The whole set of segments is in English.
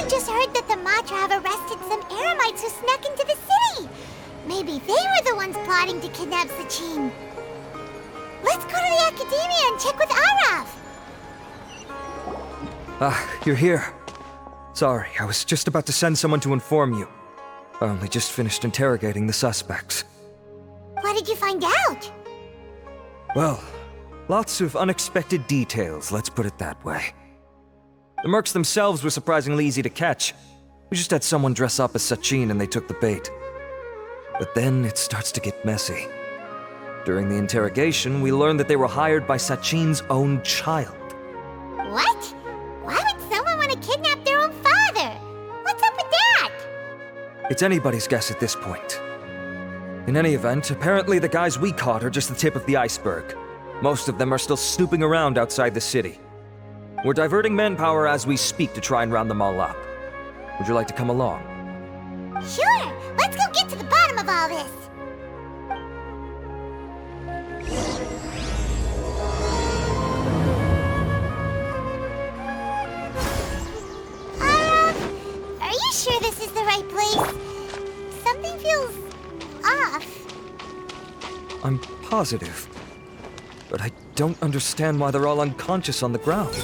Everyone just heard that the Matra have arrested some Eremites who snuck into the city. Maybe they were the ones plotting to kidnap Sachin. Let's go to the Academia and check with Araf. You're here. Sorry, I was just about to send someone to inform you. I only just finished interrogating the suspects. What did you find out? Well, lots of unexpected details, let's put it that way. The mercs themselves were surprisingly easy to catch. We just had someone dress up as Sachin and they took the bait. But then it starts to get messy. During the interrogation, we learned that they were hired by Sachin's own child. What? Why would someone want to kidnap their own father? What's up with that? It's anybody's guess at this point. In any event, apparently the guys we caught are just the tip of the iceberg. Most of them are still snooping around outside the city. We're diverting manpower as we speak to try and round them all up. Would you like to come along? Sure! Let's go get to the bottom of all this! Are you sure this is the right place? Something feels off. I'm positive. But I don't understand why they're all unconscious on the ground.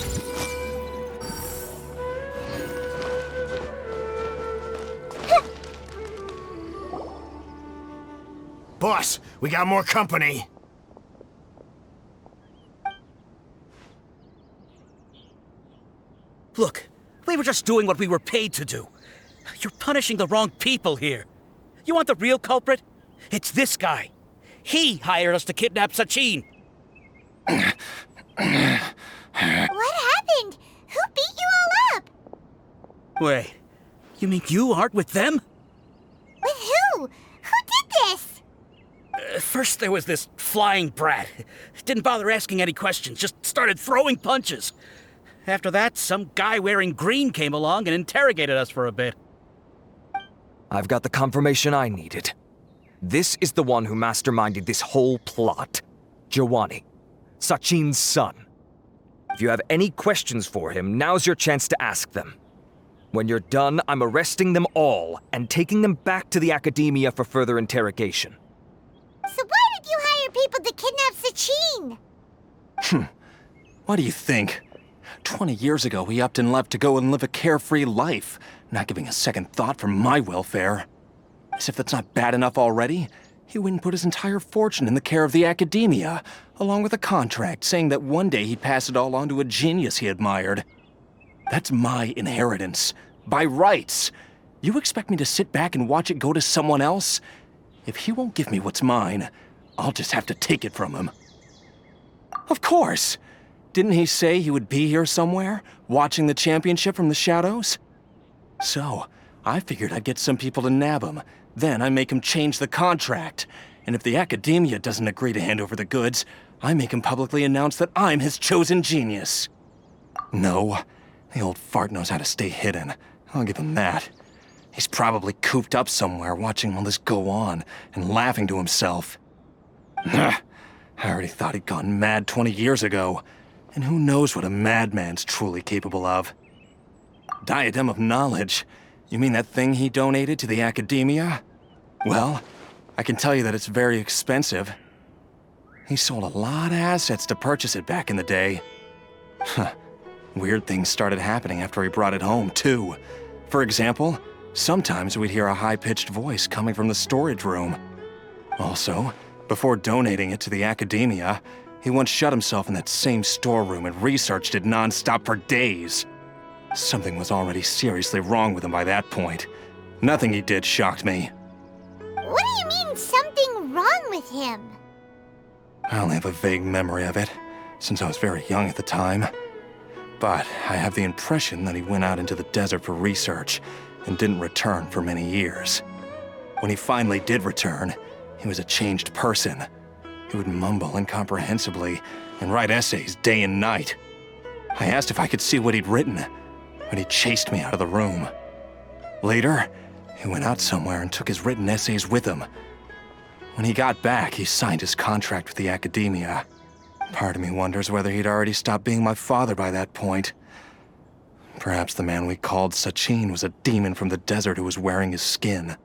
Boss, we got more company. Look, we were just doing what we were paid to do. You're punishing the wrong people here. You want the real culprit? It's this guy. He hired us to kidnap Sachin. What happened? Who beat you all up? Wait, you mean you aren't with them? With who? Who did this? First there was this flying brat. Didn't bother asking any questions, just started throwing punches. After that, some guy wearing green came along and interrogated us for a bit. I've got the confirmation I needed. This is the one who masterminded this whole plot. Jawani, Sachin's son. If you have any questions for him, now's your chance to ask them. When you're done, I'm arresting them all and taking them back to the Academia for further interrogation. So why did you hire people to kidnap Sachin? What do you think? 20 years ago, he upped and left to go and live a carefree life, not giving a second thought for my welfare. As if that's not bad enough already, he went and put his entire fortune in the care of the Academia, along with a contract saying that one day he'd pass it all on to a genius he admired. That's my inheritance, by rights. You expect me to sit back and watch it go to someone else? If he won't give me what's mine, I'll just have to take it from him. Of course! Didn't he say he would be here somewhere, watching the championship from the shadows? So, I figured I'd get some people to nab him. Then I make him change the contract. And if the Academia doesn't agree to hand over the goods, I make him publicly announce that I'm his chosen genius. No, the old fart knows how to stay hidden. I'll give him that. He's probably cooped up somewhere watching all this go on and laughing to himself. I already thought he'd gone mad 20 years ago. And who knows what a madman's truly capable of. Diadem of knowledge? You mean that thing he donated to the Academia? Well, I can tell you that it's very expensive. He sold a lot of assets to purchase it back in the day. Weird things started happening after he brought it home, too. For example, sometimes we'd hear a high-pitched voice coming from the storage room. Also, before donating it to the Academia, he once shut himself in that same storeroom and researched it non-stop for days. Something was already seriously wrong with him by that point. Nothing he did shocked me. What do you mean, something wrong with him? I only have a vague memory of it, since I was very young at the time. But I have the impression that he went out into the desert for research and didn't return for many years. When he finally did return, he was a changed person. He would mumble incomprehensibly and write essays day and night. I asked if I could see what he'd written, but he chased me out of the room. Later, he went out somewhere and took his written essays with him. When he got back, he signed his contract with the Academia. Part of me wonders whether he'd already stopped being my father by that point. Perhaps the man we called Sachin was a demon from the desert who was wearing his skin.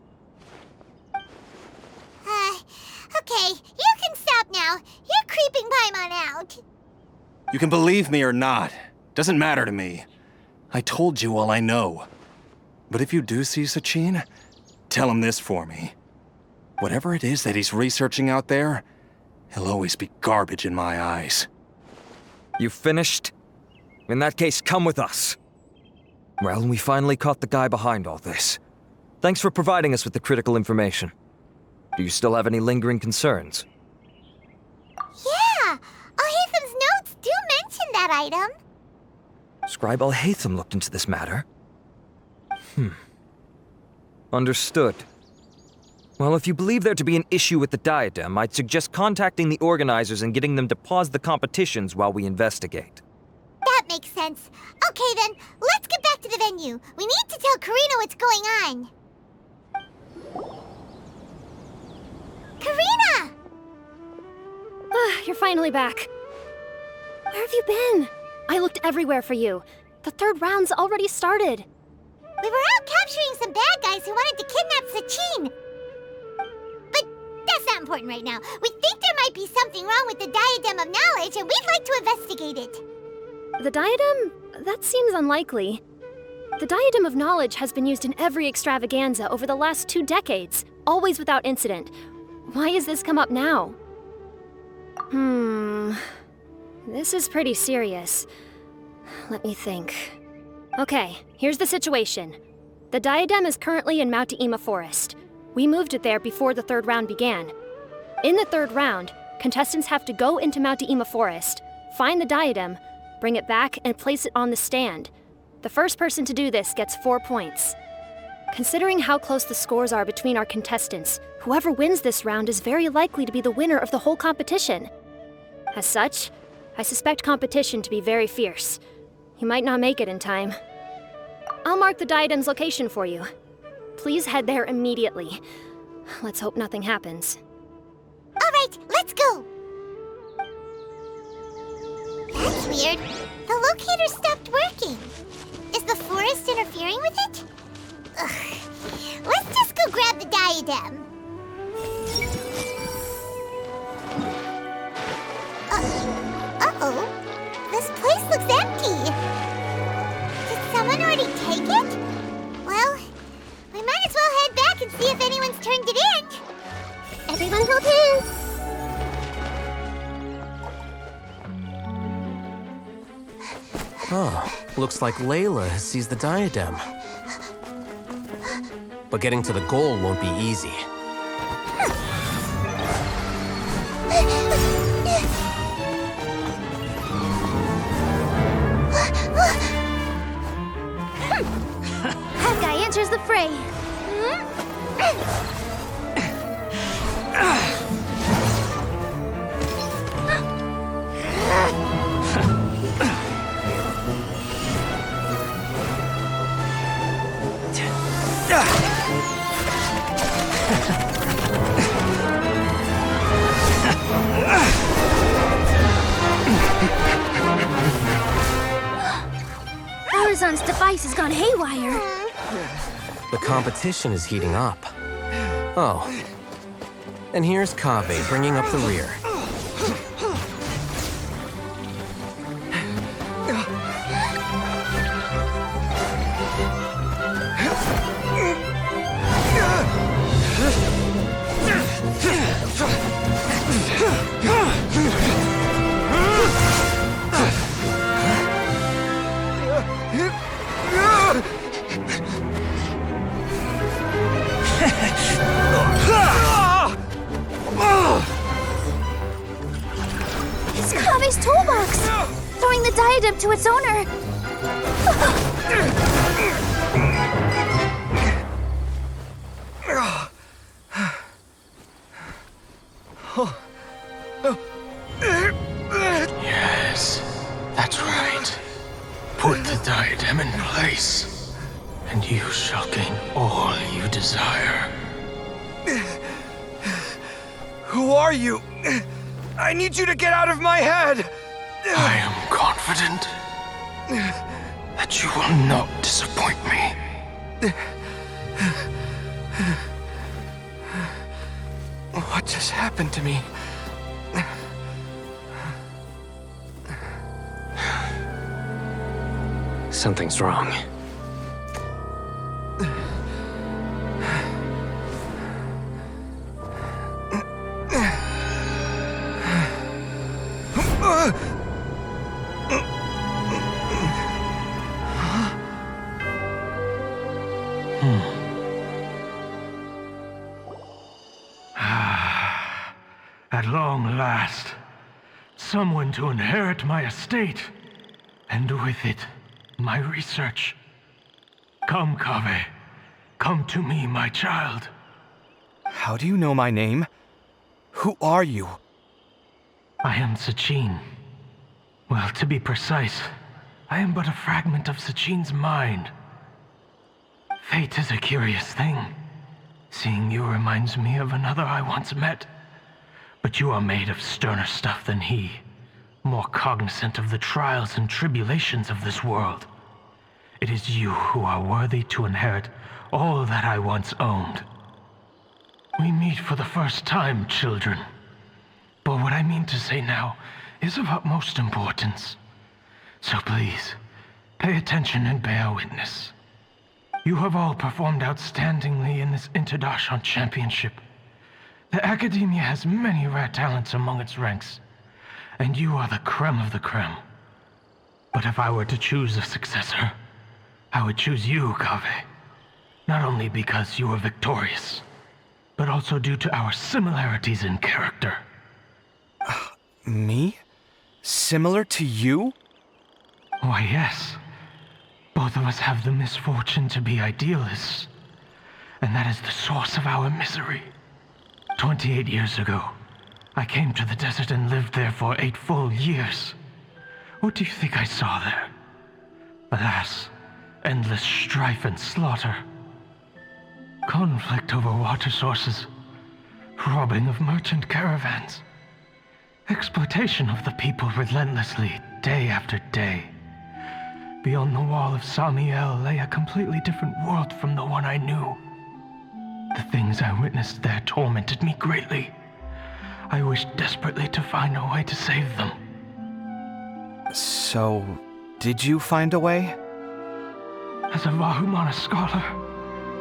Okay, you can stop now. You're creeping Paimon out. You can believe me or not. Doesn't matter to me. I told you all I know. But if you do see Sachin, tell him this for me. Whatever it is that he's researching out there, he'll always be garbage in my eyes. You finished? In that case, come with us. Well, we finally caught the guy behind all this. Thanks for providing us with the critical information. Do you still have any lingering concerns? Yeah! Alhaitham's notes do mention that item. Scribe Alhaitham looked into this matter. Understood. Well, if you believe there to be an issue with the Diadem, I'd suggest contacting the organizers and getting them to pause the competitions while we investigate. That makes sense. Okay then, let's get back to the venue. We need to tell Kareena what's going on. Kareena! You're finally back. Where have you been? I looked everywhere for you. The third round's already started. We were out capturing some bad guys who wanted to kidnap Sachin. But that's not important right now. We think there might be something wrong with the Diadem of Knowledge, and we'd like to investigate it. The Diadem? That seems unlikely. The Diadem of Knowledge has been used in every extravaganza over the last 2 decades, always without incident. Why has this come up now? This is pretty serious. Let me think. Okay, here's the situation. The Diadem is currently in Mount Dehya Forest. We moved it there before the third round began. In the third round, contestants have to go into Mount Dehya Forest, find the Diadem, bring it back, and place it on the stand. The first person to do this gets 4 points. Considering how close the scores are between our contestants, whoever wins this round is very likely to be the winner of the whole competition. As such, I suspect competition to be very fierce. You might not make it in time. I'll mark the Diadem's location for you. Please head there immediately. Let's hope nothing happens. All right, let's go. That's weird. The locator stopped working. Is the forest interfering with it? Ugh. Let's just go grab the Diadem. Uh-oh. This place looks empty. Did someone already take it? Well, we might as well head back and see if anyone's turned it in. Everyone hold hands. Oh, looks like Layla has seized the Diadem. But getting to the goal won't be easy. That guy enters the fray. Faruzan's device has gone haywire. The competition is heating up. Oh. And here's Kaveh bringing up the rear. It's Kaveh's toolbox! Throwing the Diadem to its owner! Yes, that's right. Put the diadem in place, and you shall gain all you desire. Who are you? I need you to get out of my head! I am confident that But you will not disappoint me. What just happened to me? Something's wrong. At long last, someone to inherit my estate, and with it, my research. Come, Kaveh. Come to me, my child. How do you know my name? Who are you? I am Sachin. Well, to be precise, I am but a fragment of Sachin's mind. Fate is a curious thing. Seeing you reminds me of another I once met. But you are made of sterner stuff than he, more cognizant of the trials and tribulations of this world. It is you who are worthy to inherit all that I once owned. We meet for the first time, children. But what I mean to say now is of utmost importance. So please, pay attention and bear witness. You have all performed outstandingly in this Interdarshan championship. The Academia has many rare talents among its ranks, and you are the creme of the creme. But if I were to choose a successor, I would choose you, Kaveh. Not only because you were victorious, but also due to our similarities in character. Me? Similar to you? Why, yes. Both of us have the misfortune to be idealists, and that is the source of our misery. 28 years ago, I came to the desert and lived there for 8 full years. What do you think I saw there? Alas, endless strife and slaughter. Conflict over water sources. Robbing of merchant caravans. Exploitation of the people relentlessly, day after day. Beyond the wall of Samiel lay a completely different world from the one I knew. The things I witnessed there tormented me greatly. I wished desperately to find a way to save them. So, did you find a way? As a Vahumana scholar,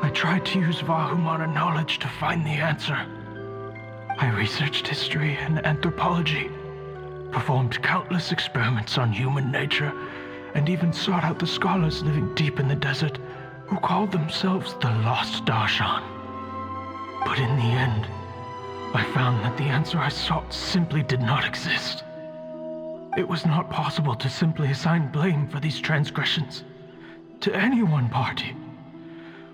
I tried to use Vahumana knowledge to find the answer. I researched history and anthropology, performed countless experiments on human nature, and even sought out the scholars living deep in the desert who called themselves the Lost Darshan. But in the end, I found that the answer I sought simply did not exist. It was not possible to simply assign blame for these transgressions to any one party,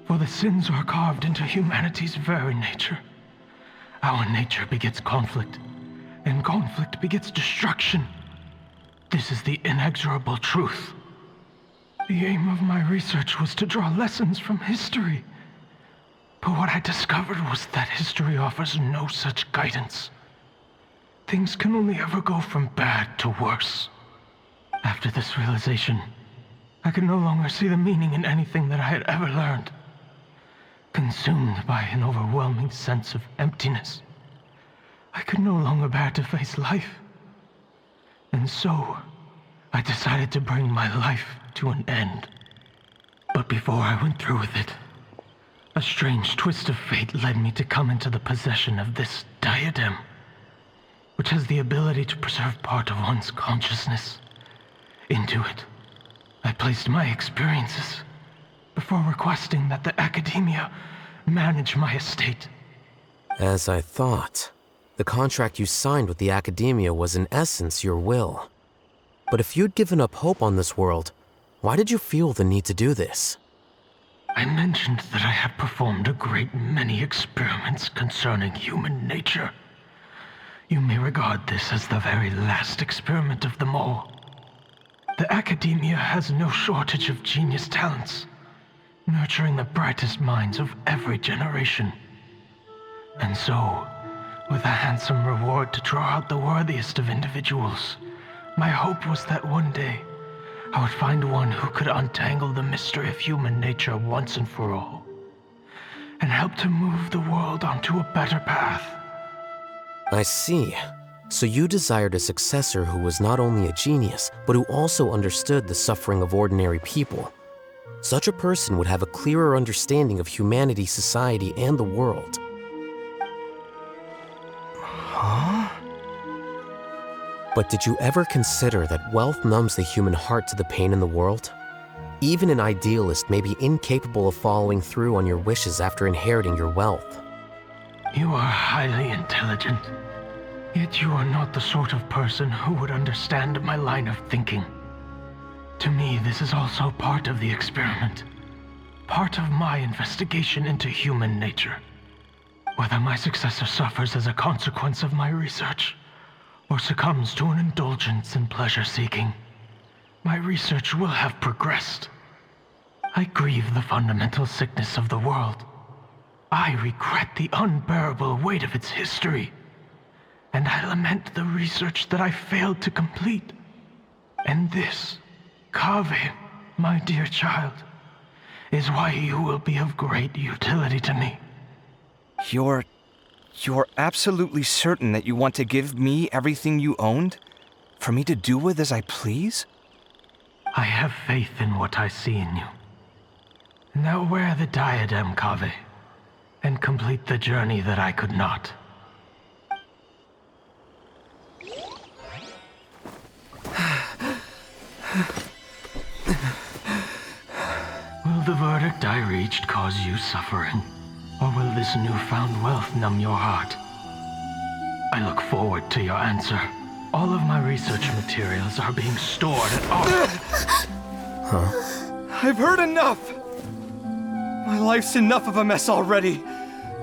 for the sins are carved into humanity's very nature. Our nature begets conflict, and conflict begets destruction. This is the inexorable truth. The aim of my research was to draw lessons from history. But what I discovered was that history offers no such guidance. Things can only ever go from bad to worse. After this realization, I could no longer see the meaning in anything that I had ever learned. Consumed by an overwhelming sense of emptiness, I could no longer bear to face life. And so, I decided to bring my life to an end. But before I went through with it, a strange twist of fate led me to come into the possession of this Diadem, which has the ability to preserve part of one's consciousness. Into it, I placed my experiences before requesting that the Academia manage my estate. As I thought, the contract you signed with the Academia was in essence your will. But if you'd given up hope on this world, why did you feel the need to do this? I mentioned that I had performed a great many experiments concerning human nature. You may regard this as the very last experiment of them all. The Academia has no shortage of genius talents, nurturing the brightest minds of every generation. And so, with a handsome reward to draw out the worthiest of individuals, my hope was that one day, I would find one who could untangle the mystery of human nature once and for all, and help to move the world onto a better path. I see. So you desired a successor who was not only a genius, but who also understood the suffering of ordinary people. Such a person would have a clearer understanding of humanity, society, and the world. Huh? But did you ever consider that wealth numbs the human heart to the pain in the world? Even an idealist may be incapable of following through on your wishes after inheriting your wealth. You are highly intelligent, yet you are not the sort of person who would understand my line of thinking. To me, this is also part of the experiment, part of my investigation into human nature. Whether my successor suffers as a consequence of my research, or succumbs to an indulgence in pleasure-seeking, my research will have progressed. I grieve the fundamental sickness of the world. I regret the unbearable weight of its history, and I lament the research that I failed to complete. And this, Kaveh, my dear child, is why you will be of great utility to me. You're absolutely certain that you want to give me everything you owned? For me to do with as I please? I have faith in what I see in you. Now wear the diadem, Kaveh, and complete the journey that I could not. Will the verdict I reached cause you suffering? Or will this newfound wealth numb your heart? I look forward to your answer. All of my research materials are being stored at I've heard enough! My life's enough of a mess already.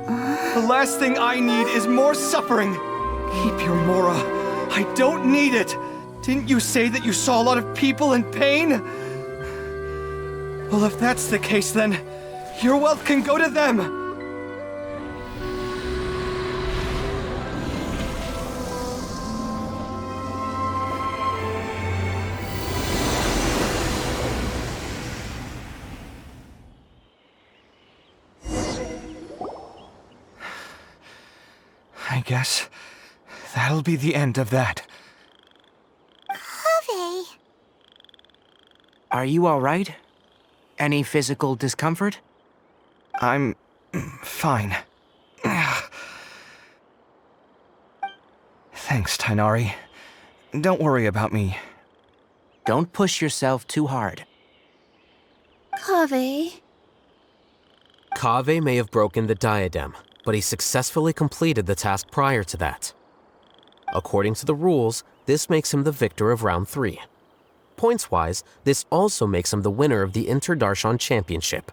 The last thing I need is more suffering. Keep your Mora. I don't need it. Didn't you say that you saw a lot of people in pain? Well, if that's the case, then your wealth can go to them. I guess that'll be the end of that. Kaveh. Are you all right? Any physical discomfort? I'm fine. Thanks, Tighnari. Don't worry about me. Don't push yourself too hard. Kaveh. Kaveh may have broken the diadem, but he successfully completed the task prior to that. According to the rules, this makes him the victor of round 3. Points-wise, this also makes him the winner of the Interdarshan Championship.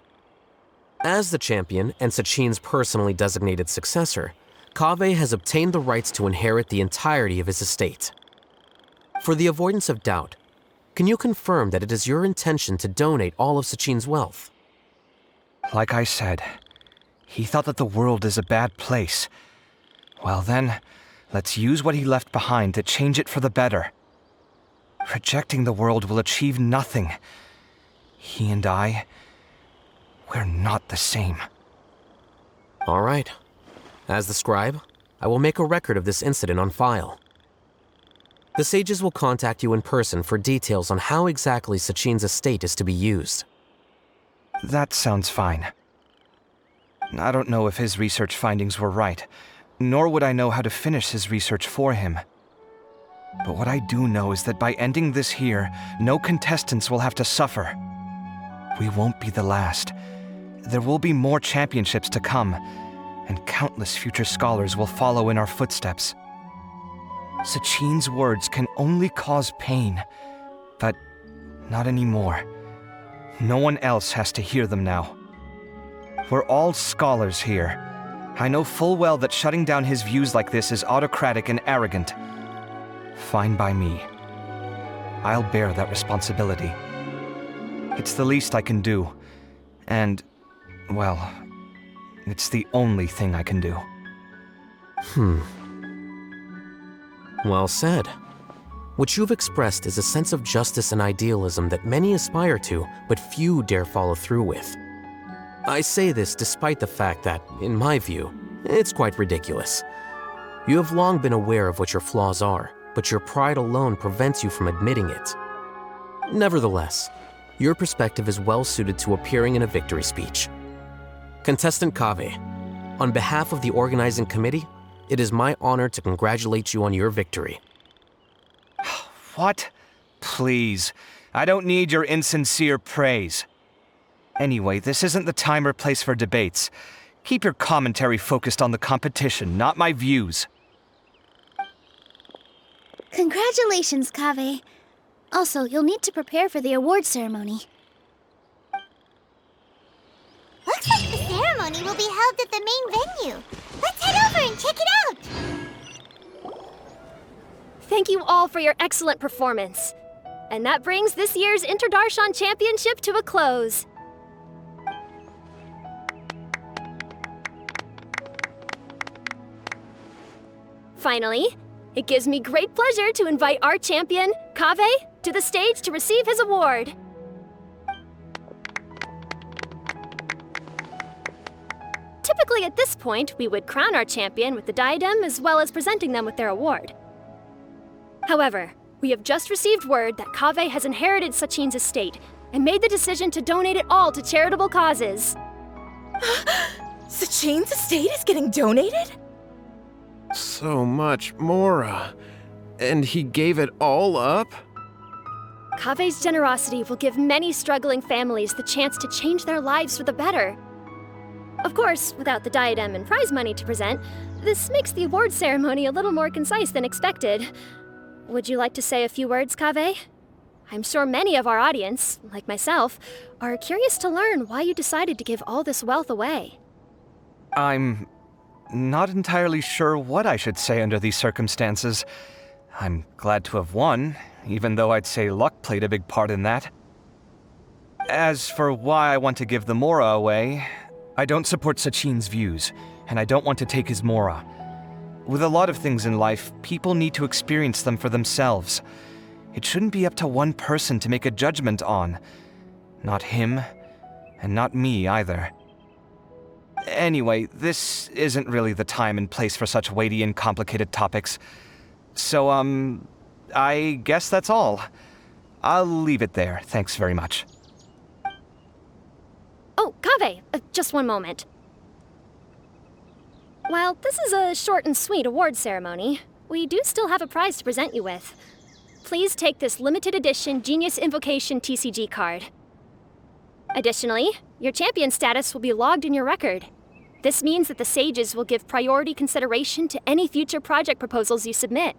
As the champion and Sachin's personally designated successor, Kaveh has obtained the rights to inherit the entirety of his estate. For the avoidance of doubt, can you confirm that it is your intention to donate all of Sachin's wealth? Like I said, he thought that the world is a bad place. Well then, let's use what he left behind to change it for the better. Rejecting the world will achieve nothing. He and I, we're not the same. All right. As the scribe, I will make a record of this incident on file. The sages will contact you in person for details on how exactly Sachin's estate is to be used. That sounds fine. I don't know if his research findings were right, nor would I know how to finish his research for him. But what I do know is that by ending this here, no contestants will have to suffer. We won't be the last. There will be more championships to come, and countless future scholars will follow in our footsteps. Sachin's words can only cause pain, but not anymore. No one else has to hear them now. We're all scholars here. I know full well that shutting down his views like this is autocratic and arrogant. Fine by me. I'll bear that responsibility. It's the least I can do. And, well, it's the only thing I can do. Well said. What you've expressed is a sense of justice and idealism that many aspire to, but few dare follow through with. I say this despite the fact that, in my view, it's quite ridiculous. You have long been aware of what your flaws are, but your pride alone prevents you from admitting it. Nevertheless, your perspective is well suited to appearing in a victory speech. Contestant Kaveh, on behalf of the organizing committee, it is my honor to congratulate you on your victory. What? Please. I don't need your insincere praise. Anyway, this isn't the time or place for debates. Keep your commentary focused on the competition, not my views. Congratulations, Kaveh. Also, you'll need to prepare for the award ceremony. Looks like the ceremony will be held at the main venue. Let's head over and check it out! Thank you all for your excellent performance. And that brings this year's Interdarshan Championship to a close. Finally, it gives me great pleasure to invite our champion, Kaveh, to the stage to receive his award. Typically at this point, we would crown our champion with the diadem as well as presenting them with their award. However, we have just received word that Kaveh has inherited Sachin's estate and made the decision to donate it all to charitable causes. Sachin's estate is getting donated? So much Mora. And he gave it all up? Kaveh's generosity will give many struggling families the chance to change their lives for the better. Of course, without the diadem and prize money to present, this makes the award ceremony a little more concise than expected. Would you like to say a few words, Kaveh? I'm sure many of our audience, like myself, are curious to learn why you decided to give all this wealth away. I'm not entirely sure what I should say under these circumstances. I'm glad to have won, even though I'd say luck played a big part in that. As for why I want to give the Mora away, I don't support Sachin's views, and I don't want to take his Mora. With a lot of things in life, people need to experience them for themselves. It shouldn't be up to one person to make a judgment on. Not him, and not me either. Anyway, this isn't really the time and place for such weighty and complicated topics. So, I guess that's all. I'll leave it there. Thanks very much. Oh, Kaveh, just one moment. While this is a short and sweet award ceremony, we do still have a prize to present you with. Please take this limited edition Genius Invocation TCG card. Additionally, your champion status will be logged in your record. This means that the sages will give priority consideration to any future project proposals you submit.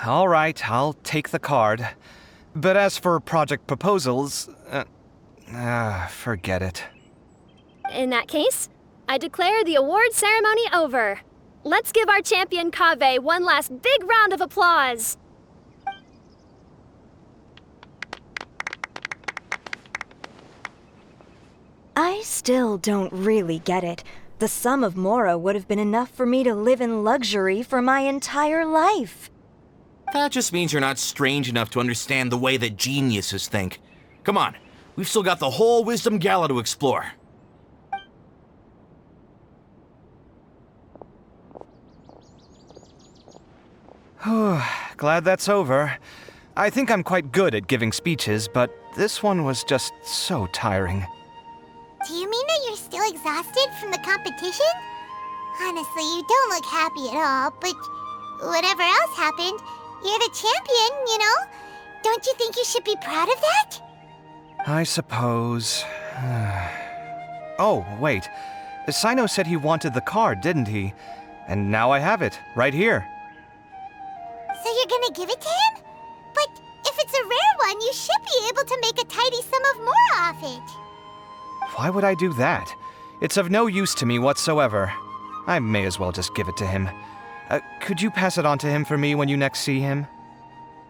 All right, I'll take the card. But as for project proposals, forget it. In that case, I declare the award ceremony over. Let's give our champion Kaveh one last big round of applause. I still don't really get it. The sum of Mora would have been enough for me to live in luxury for my entire life. That just means you're not strange enough to understand the way that geniuses think. Come on, we've still got the whole Wisdom Gala to explore. Glad that's over. I think I'm quite good at giving speeches, but this one was just so tiring. Do you mean that you're still exhausted from the competition? Honestly, you don't look happy at all, but whatever else happened, you're the champion, you know? Don't you think you should be proud of that? I suppose. Oh, wait. Cyno said he wanted the card, didn't he? And now I have it, right here. So you're gonna give it to him? But if it's a rare one, you should be able to make a tidy sum of Mora off it. Why would I do that? It's of no use to me whatsoever. I may as well just give it to him. Could you pass it on to him for me when you next see him?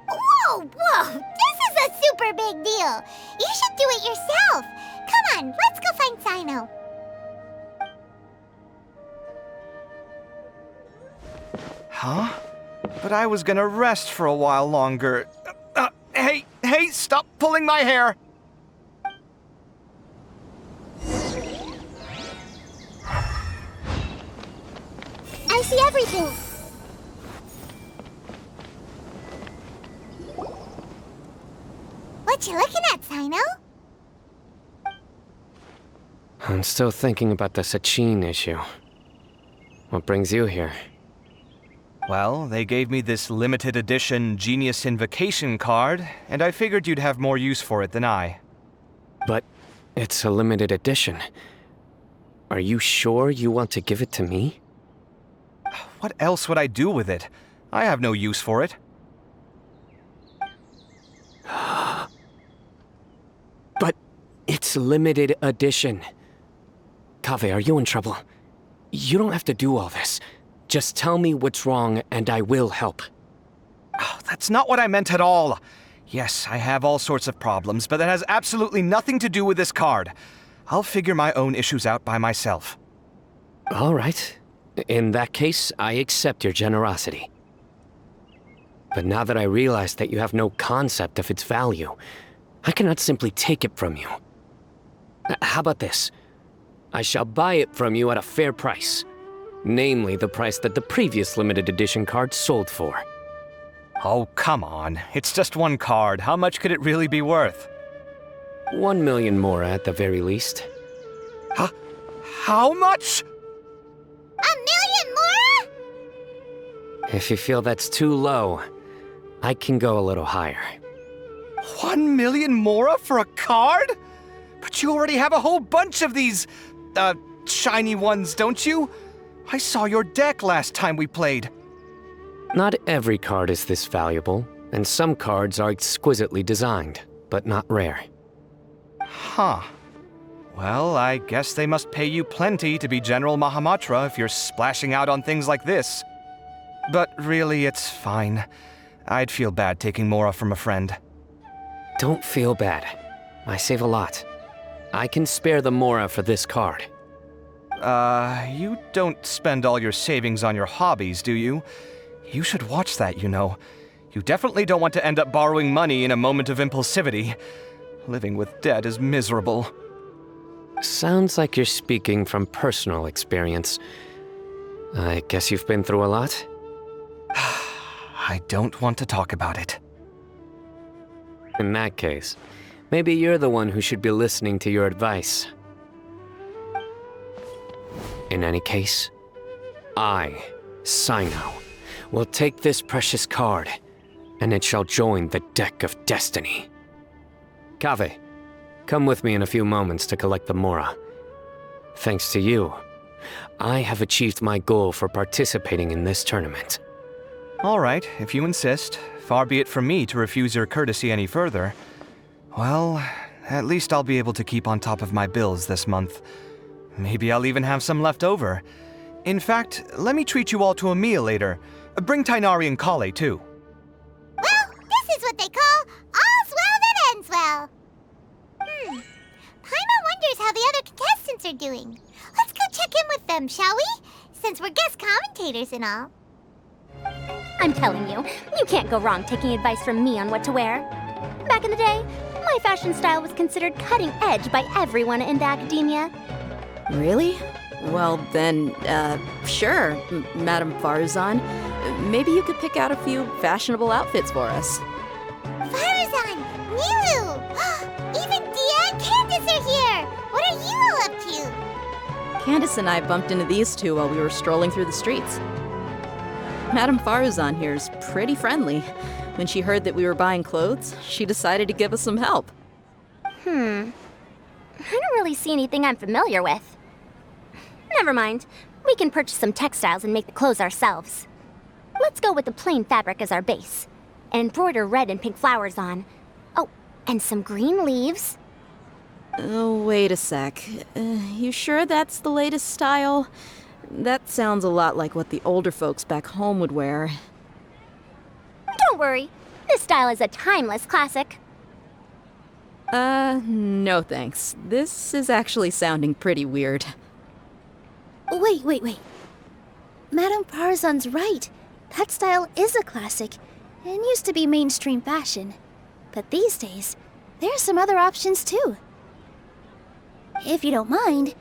Whoa! This is a super big deal! You should do it yourself! Come on, let's go find Cyno. Huh? But I was gonna rest for a while longer. Hey, stop pulling my hair! I see everything. What you looking at, Cyno? I'm still thinking about the Sachin issue. What brings you here? Well, they gave me this limited edition Genius Invocation card, and I figured you'd have more use for it than I. But it's a limited edition. Are you sure you want to give it to me? What else would I do with it? I have no use for it. But it's limited edition. Kaveh, are you in trouble? You don't have to do all this. Just tell me what's wrong and I will help. Oh, that's not what I meant at all. Yes, I have all sorts of problems, but that has absolutely nothing to do with this card. I'll figure my own issues out by myself. All right. In that case, I accept your generosity. But now that I realize that you have no concept of its value, I cannot simply take it from you. How about this? I shall buy it from you at a fair price. Namely, the price that the previous limited edition card sold for. Oh, come on. It's just one card. How much could it really be worth? 1 million more at the very least. How much? 1 million more? If you feel that's too low, I can go a little higher. 1 million mora for a card? But you already have a whole bunch of these, shiny ones, don't you? I saw your deck last time we played. Not every card is this valuable, and some cards are exquisitely designed, but not rare. Huh. Well, I guess they must pay you plenty to be General Mahamatra if you're splashing out on things like this. But really, it's fine. I'd feel bad taking mora from a friend. Don't feel bad. I save a lot. I can spare the mora for this card. You don't spend all your savings on your hobbies, do you? You should watch that, you know. You definitely don't want to end up borrowing money in a moment of impulsivity. Living with debt is miserable. Sounds like you're speaking from personal experience. I guess you've been through a lot? I don't want to talk about it. In that case, maybe you're the one who should be listening to your advice. In any case, I, Cyno, will take this precious card, and it shall join the deck of destiny. Kaveh, come with me in a few moments to collect the mora. Thanks to you, I have achieved my goal for participating in this tournament. All right, if you insist. Far be it from me to refuse your courtesy any further. Well, at least I'll be able to keep on top of my bills this month. Maybe I'll even have some left over. In fact, let me treat you all to a meal later. Bring Tighnari and Collei, too. Well, this is what they call all's well that ends well. Paimon wonders how the other contestants are doing. Let's go check in with them, shall we? Since we're guest commentators and all. I'm telling you, you can't go wrong taking advice from me on what to wear. Back in the day, my fashion style was considered cutting edge by everyone in the academia. Really? Well then, sure, Madam Faruzan. Maybe you could pick out a few fashionable outfits for us. Faruzan! Nilou! Even Dehya and Candace are here! What are you all up to? Candace and I bumped into these two while we were strolling through the streets. Madam Faruzan here's pretty friendly. When she heard that we were buying clothes, she decided to give us some help. I don't really see anything I'm familiar with. Never mind. We can purchase some textiles and make the clothes ourselves. Let's go with the plain fabric as our base, and embroider red and pink flowers on. Oh, and some green leaves. Oh, wait a sec. You sure that's the latest style? That sounds a lot like what the older folks back home would wear. Don't worry. This style is a timeless classic. No thanks. This is actually sounding pretty weird. Wait. Madame Faruzan's right. That style is a classic and used to be mainstream fashion. But these days, there are some other options too. If you don't mind,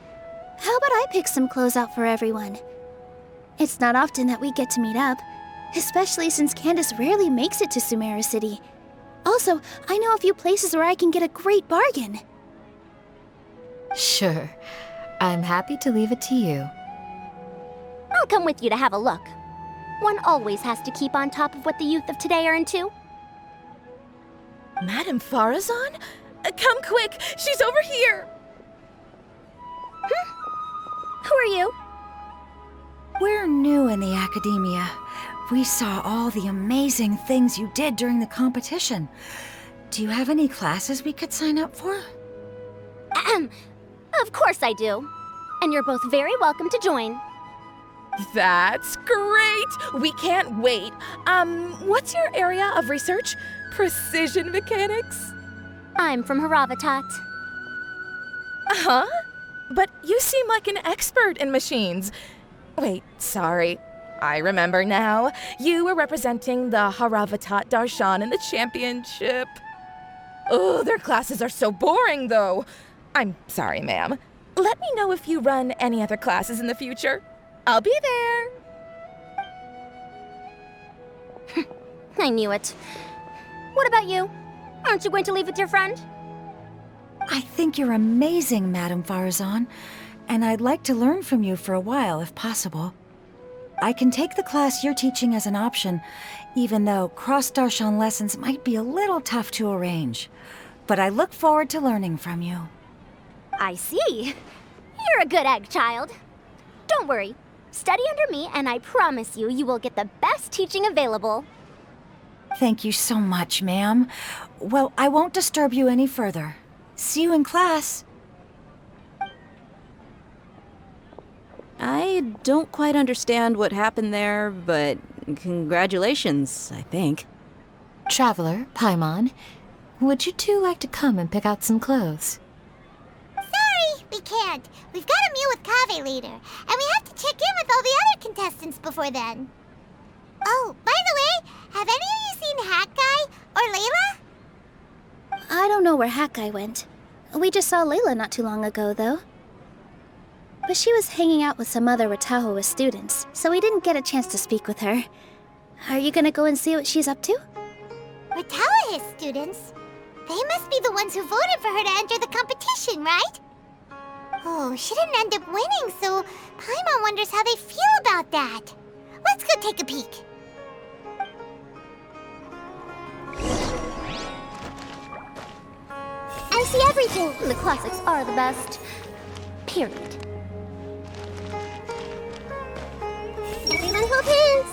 how about I pick some clothes out for everyone? It's not often that we get to meet up, especially since Candace rarely makes it to Sumeru City. Also, I know a few places where I can get a great bargain. Sure. I'm happy to leave it to you. I'll come with you to have a look. One always has to keep on top of what the youth of today are into. Madame Faruzan? Come quick! She's over here! Who are you? We're new in the academia. We saw all the amazing things you did during the competition. Do you have any classes we could sign up for? Of course I do. And you're both very welcome to join. That's great! We can't wait. What's your area of research? Precision mechanics? I'm from Haravatat. Huh? But you seem like an expert in machines. Wait, sorry. I remember now. You were representing the Haravatat Darshan in the championship. Oh, their classes are so boring, though. I'm sorry, ma'am. Let me know if you run any other classes in the future. I'll be there. I knew it. What about you? Aren't you going to leave with your friend? I think you're amazing, Madame Faruzan, and I'd like to learn from you for a while, if possible. I can take the class you're teaching as an option, even though cross-Darshan lessons might be a little tough to arrange. But I look forward to learning from you. I see. You're a good egg, child. Don't worry. Study under me, and I promise you, you will get the best teaching available. Thank you so much, ma'am. Well, I won't disturb you any further. See you in class. I don't quite understand what happened there, but congratulations, I think. Traveler, Paimon, would you two like to come and pick out some clothes? Sorry, we can't. We've got a meal with Kaveh later, and we have to check in with all the other contestants before then. Oh, by the way, have any of you seen Hat Guy or Layla? I don't know where Hat Guy went. We just saw Layla not too long ago, though. But she was hanging out with some other Ratahoa students, so we didn't get a chance to speak with her. Are you gonna go and see what she's up to? Ratahoa students? They must be the ones who voted for her to enter the competition, right? Oh, she didn't end up winning, so Paimon wonders how they feel about that. Let's go take a peek. I see everything. The classics are the best. Period. Everyone hold hands.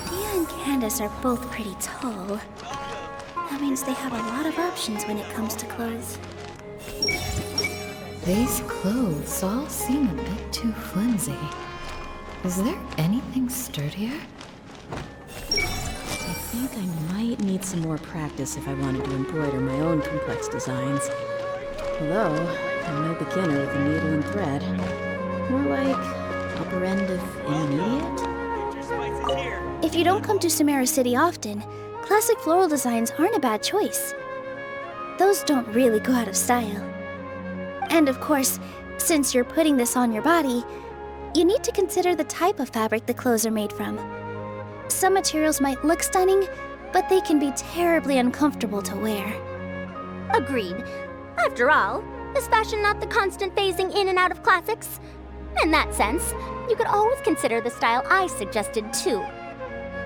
Dehya and Candace are both pretty tall. That means they have a lot of options when it comes to clothes. These clothes all seem a bit too flimsy. Is there anything sturdier? I think I might need some more practice if I wanted to embroider my own complex designs. Although, I'm no beginner with a needle and thread. More like upper end of intermediate? If you don't come to Sumeru City often, classic floral designs aren't a bad choice. Those don't really go out of style. And of course, since you're putting this on your body, you need to consider the type of fabric the clothes are made from. Some materials might look stunning, but they can be terribly uncomfortable to wear. Agreed. After all, is fashion not the constant phasing in and out of classics? In that sense, you could always consider the style I suggested too.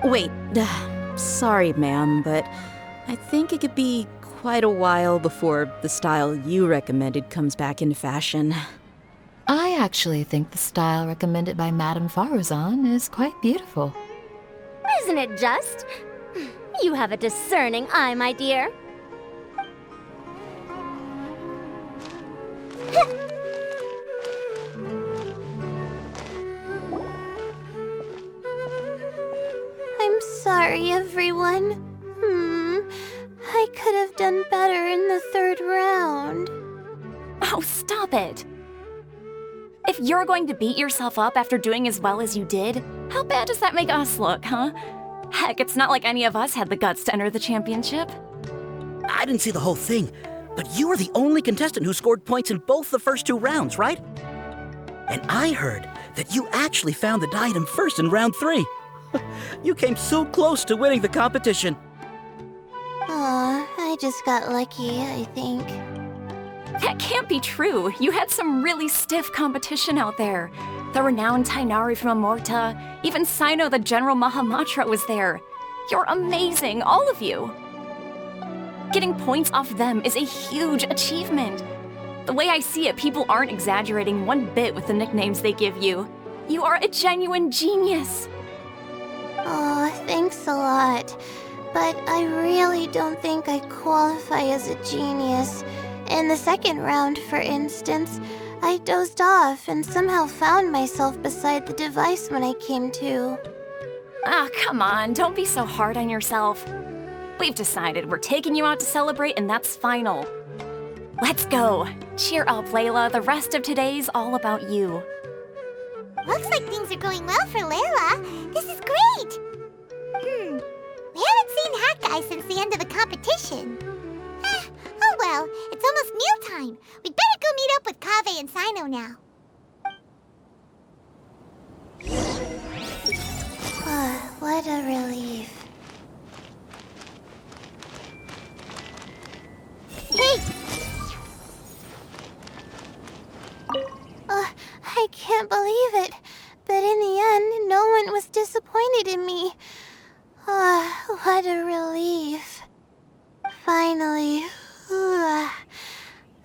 Wait, sorry, ma'am, but I think it could be quite a while before the style you recommended comes back into fashion. I actually think the style recommended by Madame Faruzan is quite beautiful. Isn't it just? You have a discerning eye, my dear. I'm sorry, everyone. I could have done better in the third round. Oh, stop it! If you're going to beat yourself up after doing as well as you did, how bad does that make us look, huh? Heck, it's not like any of us had the guts to enter the championship. I didn't see the whole thing, but you were the only contestant who scored points in both the first 2 rounds, right? And I heard that you actually found the Diadem first in round 3. You came so close to winning the competition. Aw, I just got lucky, I think. That can't be true. You had some really stiff competition out there. The renowned Tighnari from Amorta, even Cyno the General Mahamatra was there. You're amazing, all of you. Getting points off them is a huge achievement. The way I see it, people aren't exaggerating one bit with the nicknames they give you. You are a genuine genius. Oh, thanks a lot. But I really don't think I qualify as a genius. In the second round, for instance, I dozed off and somehow found myself beside the device when I came to. Ah, come on, don't be so hard on yourself. We've decided we're taking you out to celebrate, and that's final. Let's go. Cheer up, Layla. The rest of today's all about you. Looks like things are going well for Layla. This is great! We haven't seen Hat Guy since the end of the competition. Oh well, it's almost mealtime. We'd better go meet up with Kaveh and Cyno now. What a relief. Hey! I can't believe it. But in the end, no one was disappointed in me. What a relief. Finally,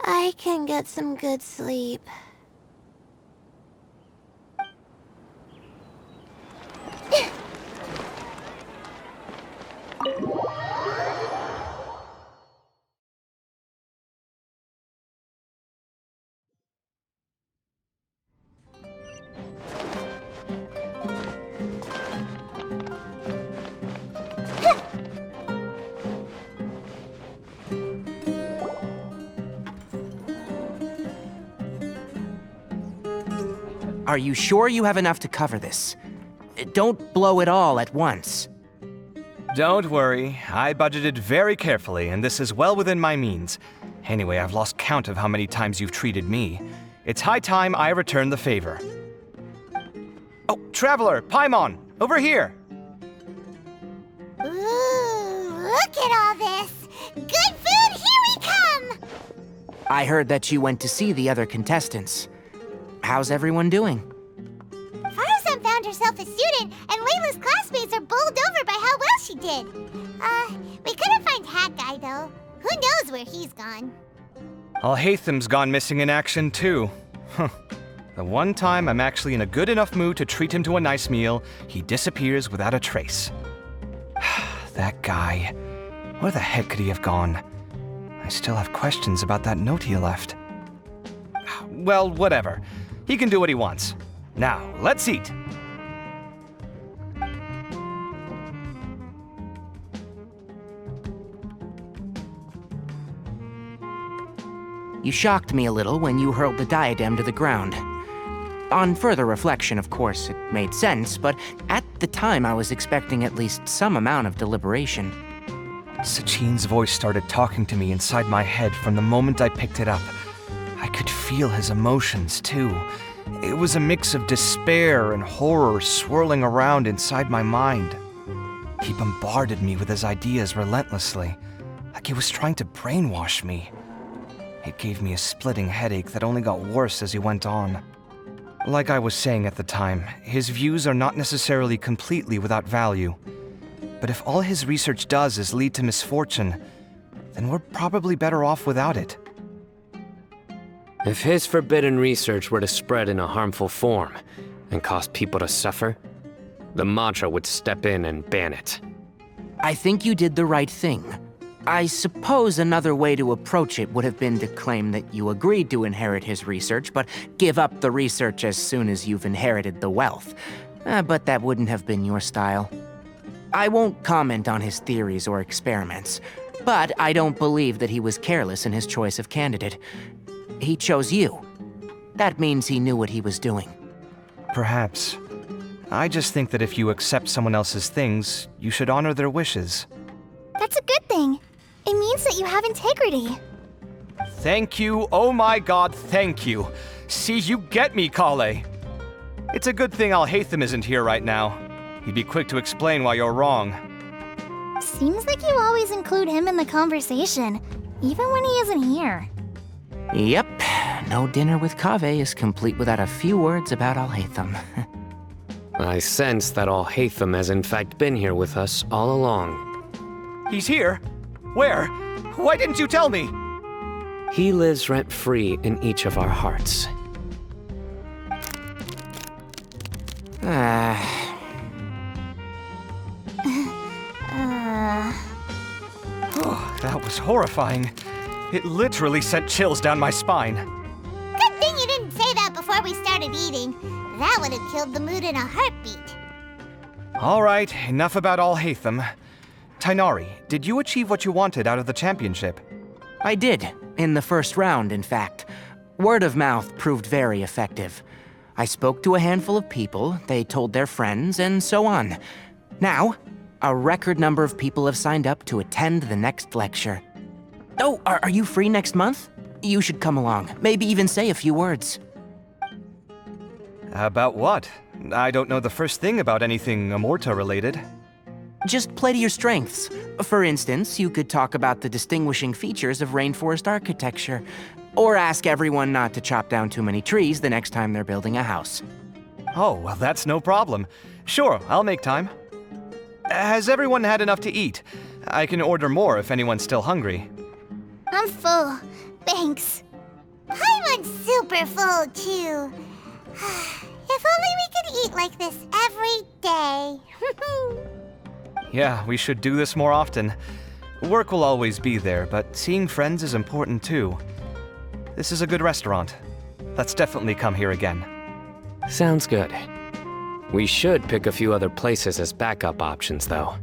I can get some good sleep. Are you sure you have enough to cover this? Don't blow it all at once. Don't worry, I budgeted very carefully, and this is well within my means. Anyway, I've lost count of how many times you've treated me. It's high time I return the favor. Oh, Traveler, Paimon, over here! Ooh, look at all this! Good food, here we come! I heard that you went to see the other contestants. How's everyone doing? Faruzan found herself a student, and Layla's classmates are bowled over by how well she did. We couldn't find Hat Guy, though. Who knows where he's gone? Alhaitham's gone missing in action, too. The one time I'm actually in a good enough mood to treat him to a nice meal, he disappears without a trace. That guy. Where the heck could he have gone? I still have questions about that note he left. Well, whatever. He can do what he wants. Now, let's eat. You shocked me a little when you hurled the diadem to the ground. On further reflection, of course, it made sense, but at the time I was expecting at least some amount of deliberation. Sachin's voice started talking to me inside my head from the moment I picked it up. I could feel his emotions, too. It was a mix of despair and horror swirling around inside my mind. He bombarded me with his ideas relentlessly, like he was trying to brainwash me. It gave me a splitting headache that only got worse as he went on. Like I was saying at the time, his views are not necessarily completely without value. But if all his research does is lead to misfortune, then we're probably better off without it. If his forbidden research were to spread in a harmful form and cause people to suffer, the Mantra would step in and ban it. I think you did the right thing. I suppose another way to approach it would have been to claim that you agreed to inherit his research, but give up the research as soon as you've inherited the wealth. But that wouldn't have been your style. I won't comment on his theories or experiments, but I don't believe that he was careless in his choice of candidate. He chose you. That means he knew what he was doing. Perhaps. I just think that if you accept someone else's things, you should honor their wishes. That's a good thing. It means that you have integrity. Thank you, oh my god, thank you. See, you get me, Collei. It's a good thing Alhaitham isn't here right now. He'd be quick to explain why you're wrong. Seems like you always include him in the conversation, even when he isn't here. Yep, no dinner with Kaveh is complete without a few words about Alhaitham. I sense that Alhaitham has in fact been here with us all along. He's here? Where? Why didn't you tell me? He lives rent-free in each of our hearts. Oh, that was horrifying. It literally sent chills down my spine. Good thing you didn't say that before we started eating. That would have killed the mood in a heartbeat. All right, enough about Alhaitham. Tighnari, did you achieve what you wanted out of the championship? I did, in the first round, in fact. Word of mouth proved very effective. I spoke to a handful of people, they told their friends, and so on. Now, a record number of people have signed up to attend the next lecture. Oh, are you free next month? You should come along, maybe even say a few words. About what? I don't know the first thing about anything Amorta-related. Just play to your strengths. For instance, you could talk about the distinguishing features of rainforest architecture, or ask everyone not to chop down too many trees the next time they're building a house. Oh, well, that's no problem. Sure, I'll make time. Has everyone had enough to eat? I can order more if anyone's still hungry. I'm full. Thanks. I'm super full, too. If only we could eat like this every day. Yeah, we should do this more often. Work will always be there, but seeing friends is important too. This is a good restaurant. Let's definitely come here again. Sounds good. We should pick a few other places as backup options, though.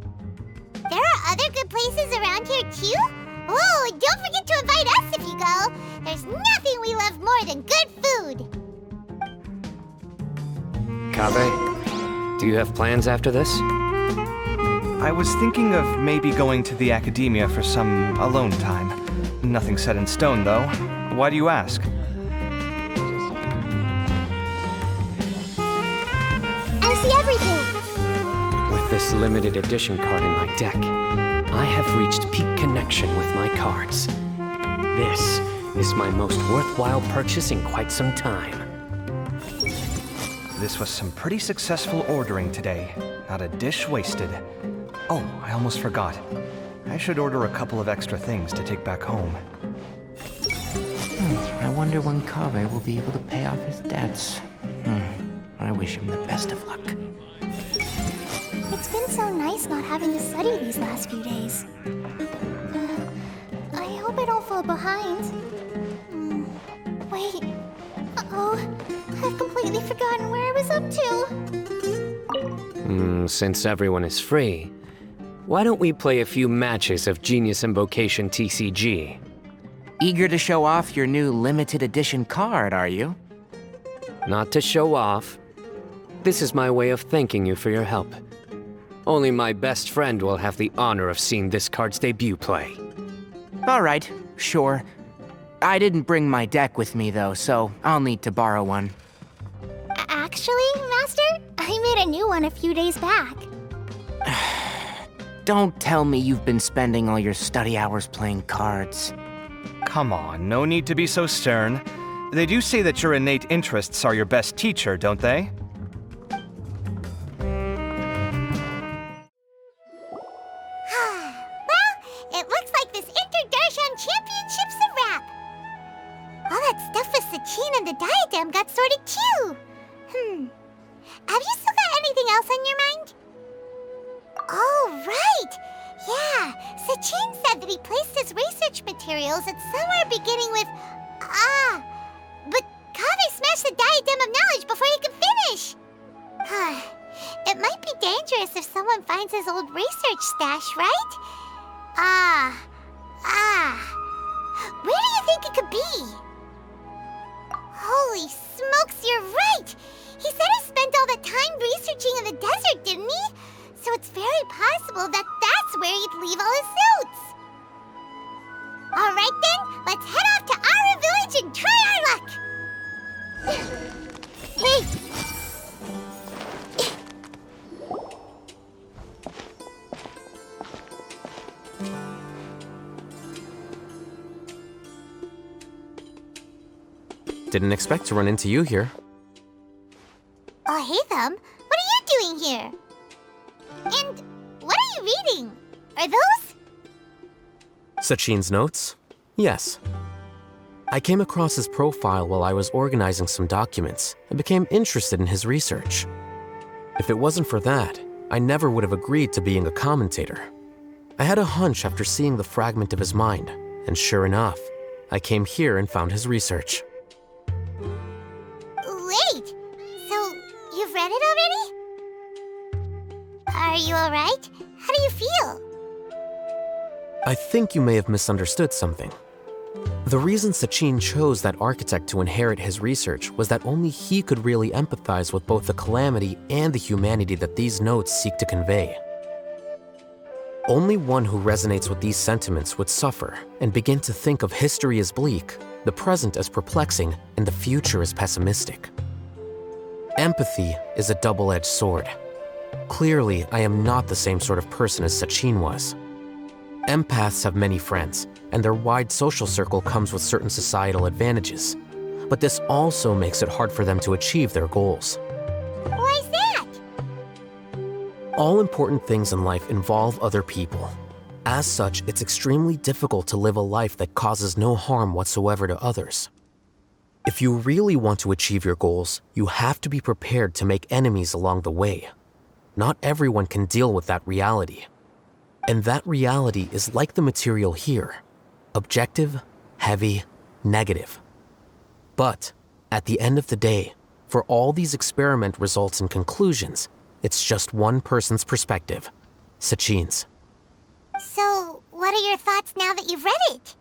There are other good places around here, too? Oh, don't forget to invite us if you go. There's nothing we love more than good food. Kaveh, do you have plans after this? I was thinking of maybe going to the academia for some alone time. Nothing set in stone, though. Why do you ask? I see everything. With this limited edition card in my deck, I have reached peak connection with my cards. This is my most worthwhile purchase in quite some time. This was some pretty successful ordering today. Not a dish wasted. Oh, I almost forgot. I should order a couple of extra things to take back home. I wonder when Kaveh will be able to pay off his debts. I wish him the best of luck. It's been so nice not having to study these last few days. I hope I don't fall behind. Wait. Uh-oh. I've completely forgotten where I was up to. Since everyone is free, why don't we play a few matches of Genius Invocation TCG? Eager to show off your new limited edition card, are you? Not to show off. This is my way of thanking you for your help. Only my best friend will have the honor of seeing this card's debut play. All right, sure. I didn't bring my deck with me, though, so I'll need to borrow one. Actually, Master, I made a new one a few days back. Don't tell me you've been spending all your study hours playing cards. Come on, no need to be so stern. They do say that your innate interests are your best teacher, don't they? Well, it looks like this Interdarshan championship's a wrap. All that stuff with Sachin and the Diadem got sorted too. Have you still got anything else on your mind? Oh, right! Yeah, Sachin said that he placed his research materials at somewhere beginning with but Kaveh smashed the Diadem of Knowledge before he could finish! It might be dangerous if someone finds his old research stash, right? Where do you think it could be? Holy smokes, you're right! He said he spent all that time researching in Didn't expect to run into you here. Alhaitham, what are you doing here? And what are you reading? Are those? Sachin's notes? Yes. I came across his profile while I was organizing some documents and became interested in his research. If it wasn't for that, I never would have agreed to being a commentator. I had a hunch after seeing the fragment of his mind, and sure enough, I came here and found his research. Wait! So, you've read it already? Are you alright? How do you feel? I think you may have misunderstood something. The reason Sachin chose that architect to inherit his research was that only he could really empathize with both the calamity and the humanity that these notes seek to convey. Only one who resonates with these sentiments would suffer and begin to think of history as bleak, the present as perplexing, and the future as pessimistic. Empathy is a double-edged sword. Clearly, I am not the same sort of person as Sachin was. Empaths have many friends, and their wide social circle comes with certain societal advantages. But this also makes it hard for them to achieve their goals. Why is that? All important things in life involve other people. As such, it's extremely difficult to live a life that causes no harm whatsoever to others. If you really want to achieve your goals, you have to be prepared to make enemies along the way. Not everyone can deal with that reality. And that reality is like the material here. Objective, heavy, negative. But, at the end of the day, for all these experiment results and conclusions, it's just one person's perspective, Sachin's. So, what are your thoughts now that you've read it?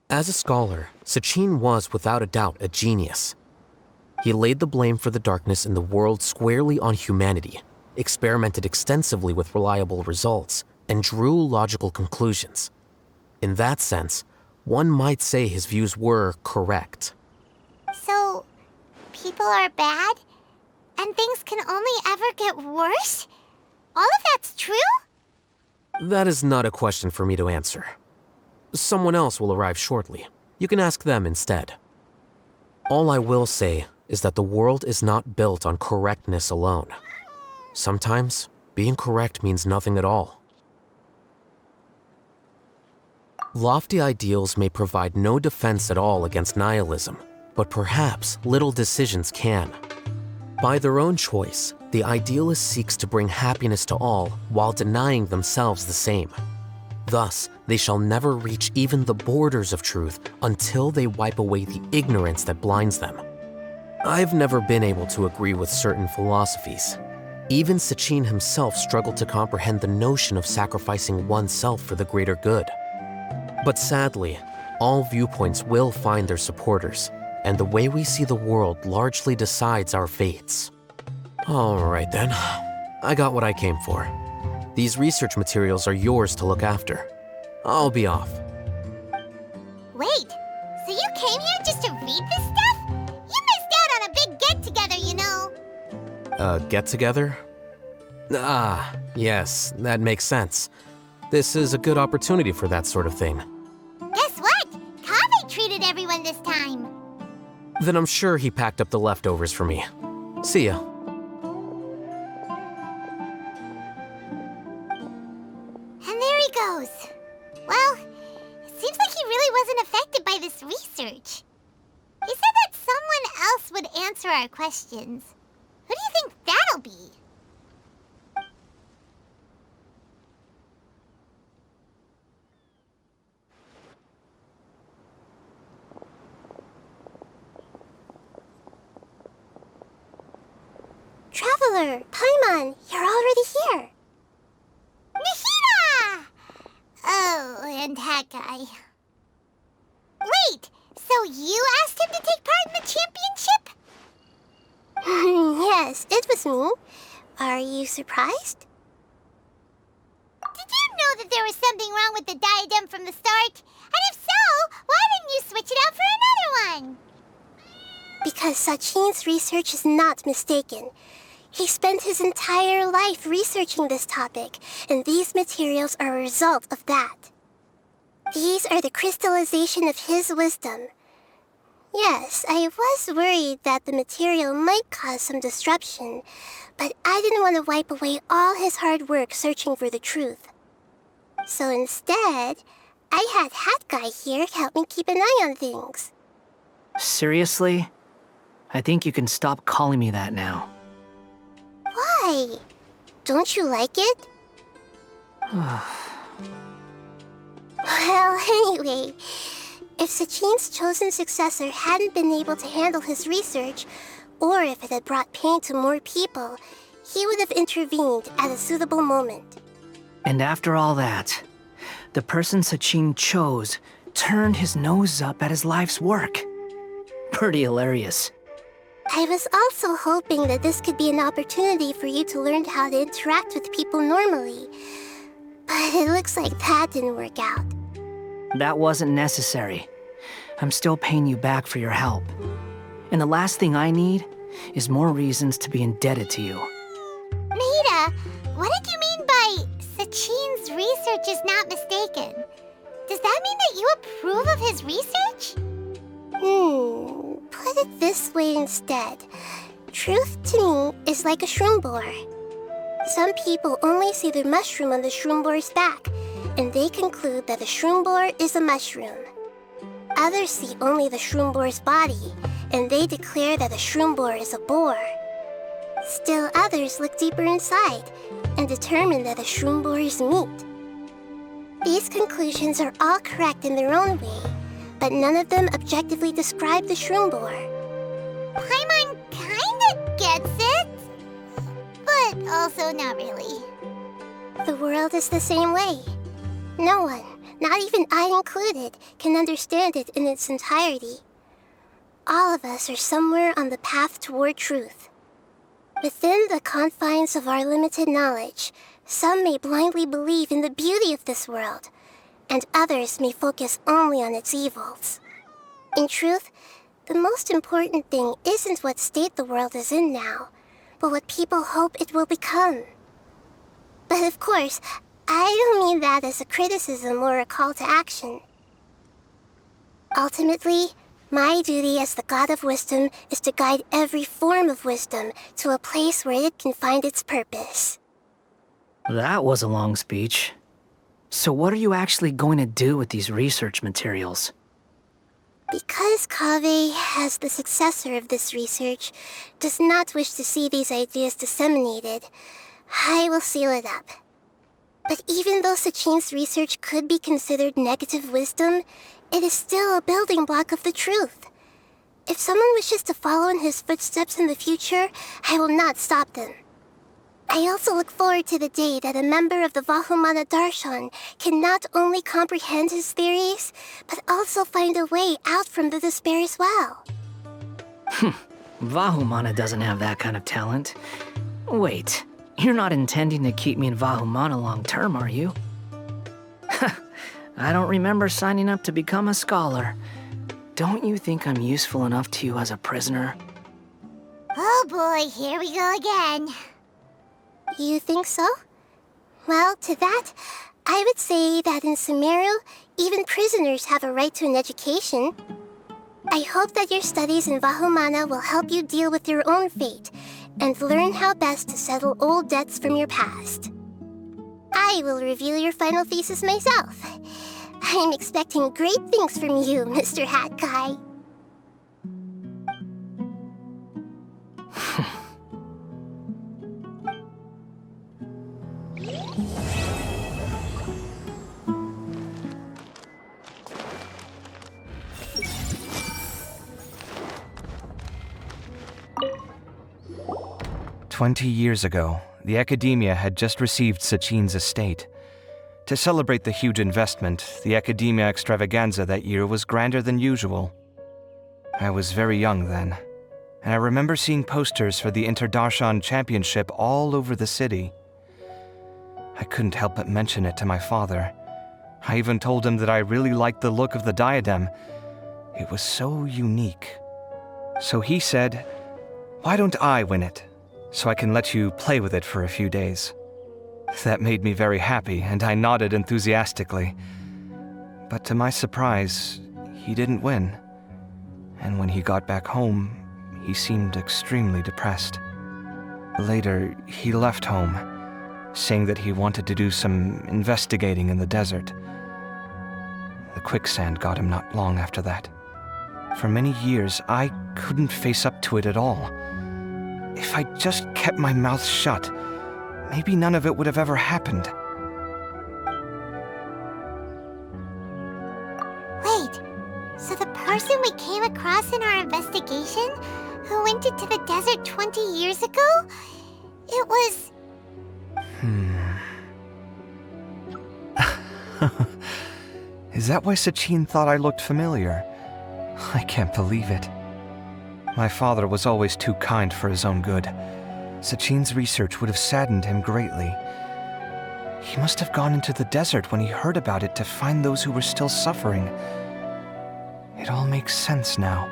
As a scholar, Sachin was without a doubt a genius. He laid the blame for the darkness in the world squarely on humanity, experimented extensively with reliable results, and drew logical conclusions. In that sense, one might say his views were correct. So, people are bad? And things can only ever get worse? All of that's true? That is not a question for me to answer. Someone else will arrive shortly. You can ask them instead. All I will say is that the world is not built on correctness alone. Sometimes, being correct means nothing at all. Lofty ideals may provide no defense at all against nihilism, but perhaps little decisions can. By their own choice, the idealist seeks to bring happiness to all while denying themselves the same. Thus, they shall never reach even the borders of truth until they wipe away the ignorance that blinds them. I've never been able to agree with certain philosophies. Even Sachin himself struggled to comprehend the notion of sacrificing oneself for the greater good. But sadly, all viewpoints will find their supporters, and the way we see the world largely decides our fates. Alright then, I got what I came for. These research materials are yours to look after. I'll be off. Wait, so you came here just to read this stuff? You missed out on a big get-together, you know. Get-together? Ah, yes, that makes sense. This is a good opportunity for that sort of thing. Guess what? Kaveh treated everyone this time. Then I'm sure he packed up the leftovers for me. See ya. And there he goes. Well, it seems like he really wasn't affected by this research. He said that someone else would answer our questions. Who do you think that'll be? Traveler, Paimon, you're already here. Nahida! Oh, and that guy. Wait, so you asked him to take part in the championship? Yes, it was me. Are you surprised? Did you know that there was something wrong with the diadem from the start? And if so, why didn't you switch it out for another one? Because Sachin's research is not mistaken. He spent his entire life researching this topic, and these materials are a result of that. These are the crystallization of his wisdom. Yes, I was worried that the material might cause some disruption, but I didn't want to wipe away all his hard work searching for the truth. So instead, I had Hat Guy here help me keep an eye on things. Seriously? I think you can stop calling me that now. Why? Don't you like it? Well, anyway, if Sachin's chosen successor hadn't been able to handle his research, or if it had brought pain to more people, he would have intervened at a suitable moment. And after all that, the person Sachin chose turned his nose up at his life's work. Pretty hilarious. I was also hoping that this could be an opportunity for you to learn how to interact with people normally. But it looks like that didn't work out. That wasn't necessary. I'm still paying you back for your help. And the last thing I need is more reasons to be indebted to you. Nahida, what did you mean by Sachin's research is not mistaken? Does that mean that you approve of his research? Put it this way instead. Truth to me is like a shroom borer. Some people only see the mushroom on the shroom borer's back, and they conclude that the shroom borer is a mushroom. Others see only the shroom borer's body, and they declare that the shroom borer is a boar. Still others look deeper inside, and determine that the shroom borer is meat. These conclusions are all correct in their own way, but none of them objectively describe the shroom borer. Paimon kinda gets it, but also not really. The world is the same way. No one, not even I included, can understand it in its entirety. All of us are somewhere on the path toward truth. Within the confines of our limited knowledge, some may blindly believe in the beauty of this world, and others may focus only on its evils. In truth, the most important thing isn't what state the world is in now, but what people hope it will become. But of course, I don't mean that as a criticism or a call to action. Ultimately, my duty as the God of Wisdom is to guide every form of wisdom to a place where it can find its purpose. That was a long speech. So what are you actually going to do with these research materials? Because Kaveh, as the successor of this research, does not wish to see these ideas disseminated, I will seal it up. But even though Sachin's research could be considered negative wisdom, it is still a building block of the truth. If someone wishes to follow in his footsteps in the future, I will not stop them. I also look forward to the day that a member of the Vahumana Darshan can not only comprehend his theories, but also find a way out from the despair as well. Vahumana doesn't have that kind of talent. Wait, you're not intending to keep me in Vahumana long term, are you? I don't remember signing up to become a scholar. Don't you think I'm useful enough to you as a prisoner? Oh boy, here we go again. You think so? Well, to that, I would say that in Sumeru, even prisoners have a right to an education. I hope that your studies in Vahumana will help you deal with your own fate and learn how best to settle old debts from your past. I will review your final thesis myself. I'm expecting great things from you, Mr. Hat Guy. 20 years ago, the Academia had just received Sachin's estate. To celebrate the huge investment, the Academia extravaganza that year was grander than usual. I was very young then, and I remember seeing posters for the Interdarshan championship all over the city. I couldn't help but mention it to my father. I even told him that I really liked the look of the diadem. It was so unique. So he said, "Why don't I win it, so I can let you play with it for a few days?" That made me very happy, and I nodded enthusiastically. But to my surprise, he didn't win. And when he got back home, he seemed extremely depressed. Later, he left home, saying that he wanted to do some investigating in the desert. The quicksand got him not long after that. For many years, I couldn't face up to it at all. If I just kept my mouth shut, maybe none of it would have ever happened. Wait, so the person we came across in our investigation, who went into the desert 20 years ago, it was... Is that why Sachin thought I looked familiar? I can't believe it. My father was always too kind for his own good. Sachin's research would have saddened him greatly. He must have gone into the desert when he heard about it to find those who were still suffering. It all makes sense now.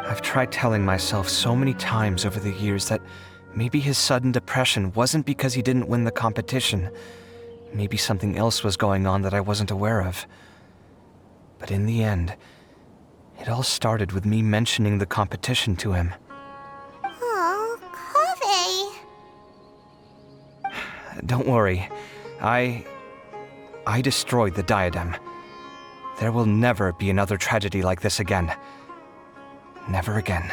I've tried telling myself so many times over the years that maybe his sudden depression wasn't because he didn't win the competition. Maybe something else was going on that I wasn't aware of. But in the end, it all started with me mentioning the competition to him. Oh, Kaveh. Don't worry. I destroyed the Diadem. There will never be another tragedy like this again. Never again.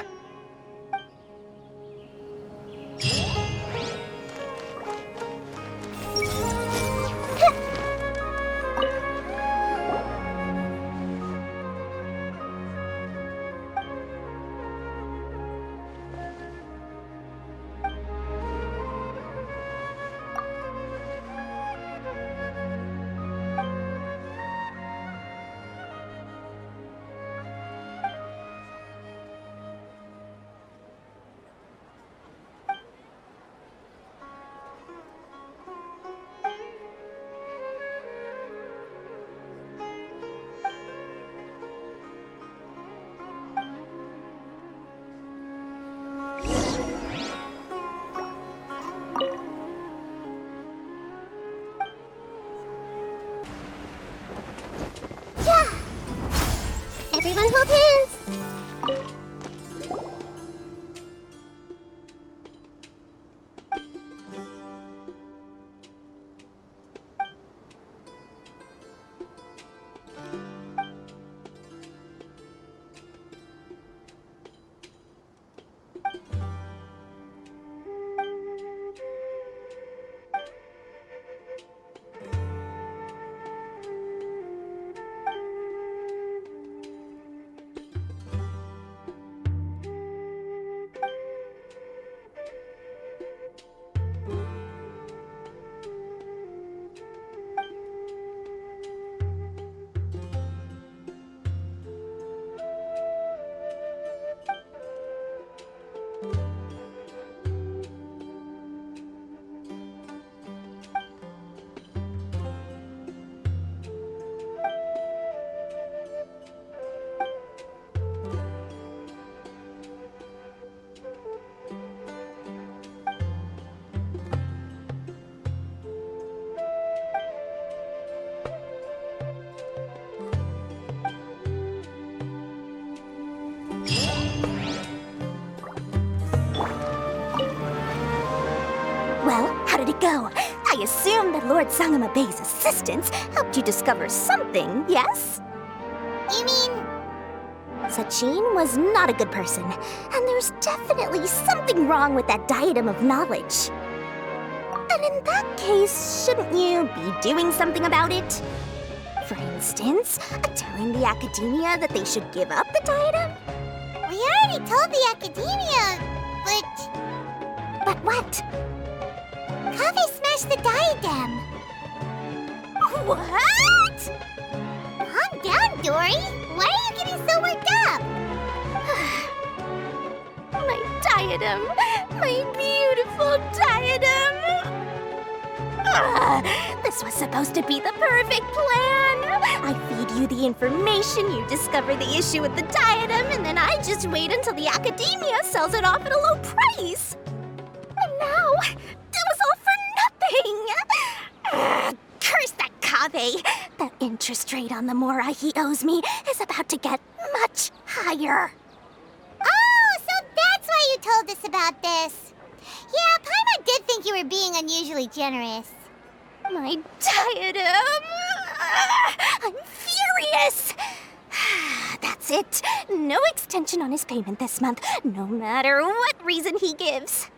Everyone hold hands! Well, how did it go? I assume that Lord Sangama Bey's assistants helped you discover something, yes? You mean... Sachin was not a good person, and there's definitely something wrong with that diadem of knowledge. And in that case, shouldn't you be doing something about it? For instance, telling the academia that they should give up the diadem? We already told the academia, but... But what? Kaveh smashed the diadem. What? Calm down, Dori. Why are you getting so worked up? My diadem. My beautiful diadem. This was supposed to be the perfect plan. I feed you the information, you discover the issue with the diadem, and then I just wait until the academia sells it off at a low price. And now, it was all for nothing. Curse Kaveh. The interest rate on the mora he owes me is about to get much higher. Oh, so that's why you told us about this. Yeah, Paimon did think you were being unusually generous. My Diadem! I'm furious! That's it. No extension on his payment this month, no matter what reason he gives.